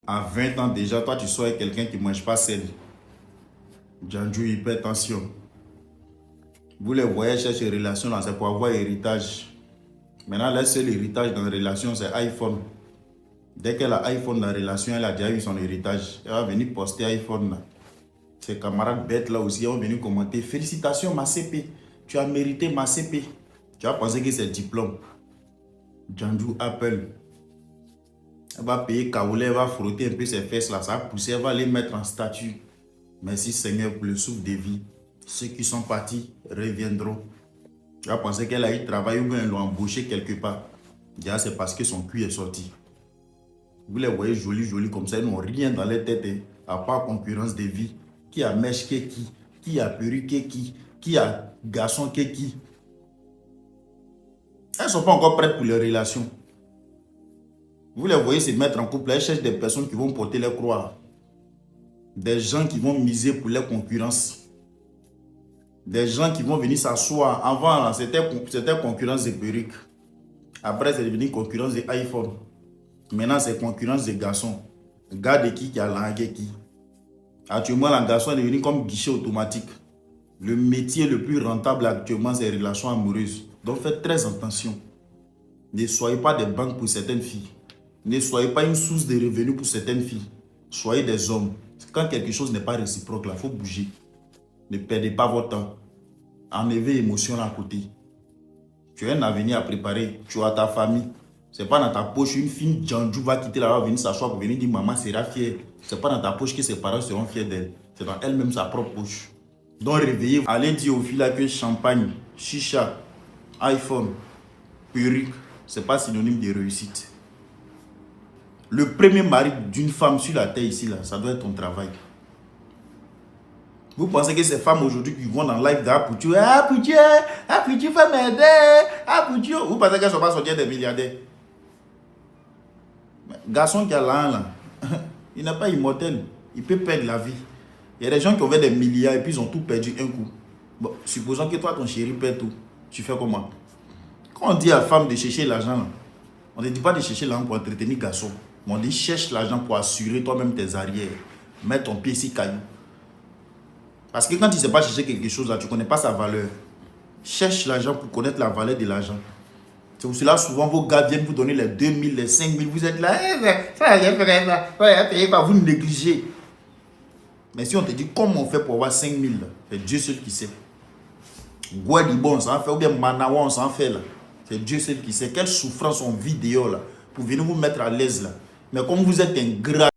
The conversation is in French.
À 20 ans déjà, toi, tu sois quelqu'un qui ne mange pas sel. Djanju, hypertension. Vous les voyez chercher relation là, c'est pour avoir héritage. Maintenant, le seul héritage dans la relation, c'est iPhone. Dès qu'elle a iPhone dans la relation, elle a déjà eu son héritage. Elle va venir poster iPhone là. Ses camarades bêtes là aussi vont venir commenter. Félicitations ma CP. Tu as mérité ma CP. Tu as pensé que c'est diplôme. Djanju Apple. Elle va payer Kaoulé, elle va frotter un peu ses fesses là. Ça va pousser, elle va les mettre en statue. Merci Seigneur pour le souffle de vie. Ceux qui sont partis reviendront. Tu vas penser qu'elle a eu travail ou bien elle l'a embauché quelque part. Déjà, c'est parce que son cul est sorti. Vous les voyez jolis comme ça, ils n'ont rien dans les têtes, hein, à part concurrence de vie. Qui a mèche qui a perruque qui a garçon qui. Elles ne sont pas encore prêtes pour les relations. Vous les voyez se mettre en couple, elles cherchent des personnes qui vont porter les croix. Des gens qui vont miser pour les concurrences. Des gens qui vont venir s'asseoir. Avant, c'était concurrence de perruques. Après, c'est devenu concurrence de iPhone. Maintenant, c'est concurrence de garçons. Garde qui a langué qui. Actuellement, le garçon est devenu comme guichet automatique. Le métier le plus rentable actuellement, c'est les relations amoureuses. Donc, faites très attention. Ne soyez pas des banques pour certaines filles. Ne soyez pas une source de revenus pour certaines filles. Soyez des hommes. Quand quelque chose n'est pas réciproque, il faut bouger. Ne perdez pas votre temps. Enlevez l'émotion à côté. Tu as un avenir à préparer. Tu as ta famille. Ce n'est pas dans ta poche. Une fille Djanju va quitter là, va venir s'asseoir pour venir dire maman sera fière. Ce n'est pas dans ta poche que ses parents seront fiers d'elle. C'est dans elle-même sa propre poche. Donc réveillez-vous. Allez dire aux filles là que champagne, chicha, iPhone, perruque, ce n'est pas synonyme de réussite. Le premier mari d'une femme sur la terre ici, là, ça doit être ton travail. Vous pensez que ces femmes aujourd'hui qui vont dans le live d'Apoutu, Apoutu, fais m'aider, Apoutu. Vous pensez qu'elles ne sont pas sorties des milliardaires? Garçon qui a là, il n'est pas immortel. Il peut perdre la vie. Il y a des gens qui ont fait des milliards et puis ils ont tout perdu un coup. Bon, supposons que toi, ton chéri perd tout. Tu fais comment? Quand on dit à la femme de chercher l'argent, on ne dit pas de chercher l'argent pour entretenir garçon. Mais on dit cherche l'argent pour assurer toi-même tes arrières. Mets ton pied ici, caillou. Parce que quand tu ne sais pas chercher quelque chose, là, tu ne connais pas sa valeur. Cherche l'argent pour connaître la valeur de l'argent. C'est pour cela souvent vos gars viennent vous donner les 2000, les 5000. Vous êtes là, vous négligez. Mais si on te dit comment on fait pour avoir 5000, c'est Dieu seul qui sait. Guadibon, on s'en fait, ou bien Manawa, on s'en fait là. C'est Dieu seul qui sait. Quelle souffrance on vit dehors là, pour venir vous mettre à l'aise là. Mais comme vous êtes un gras.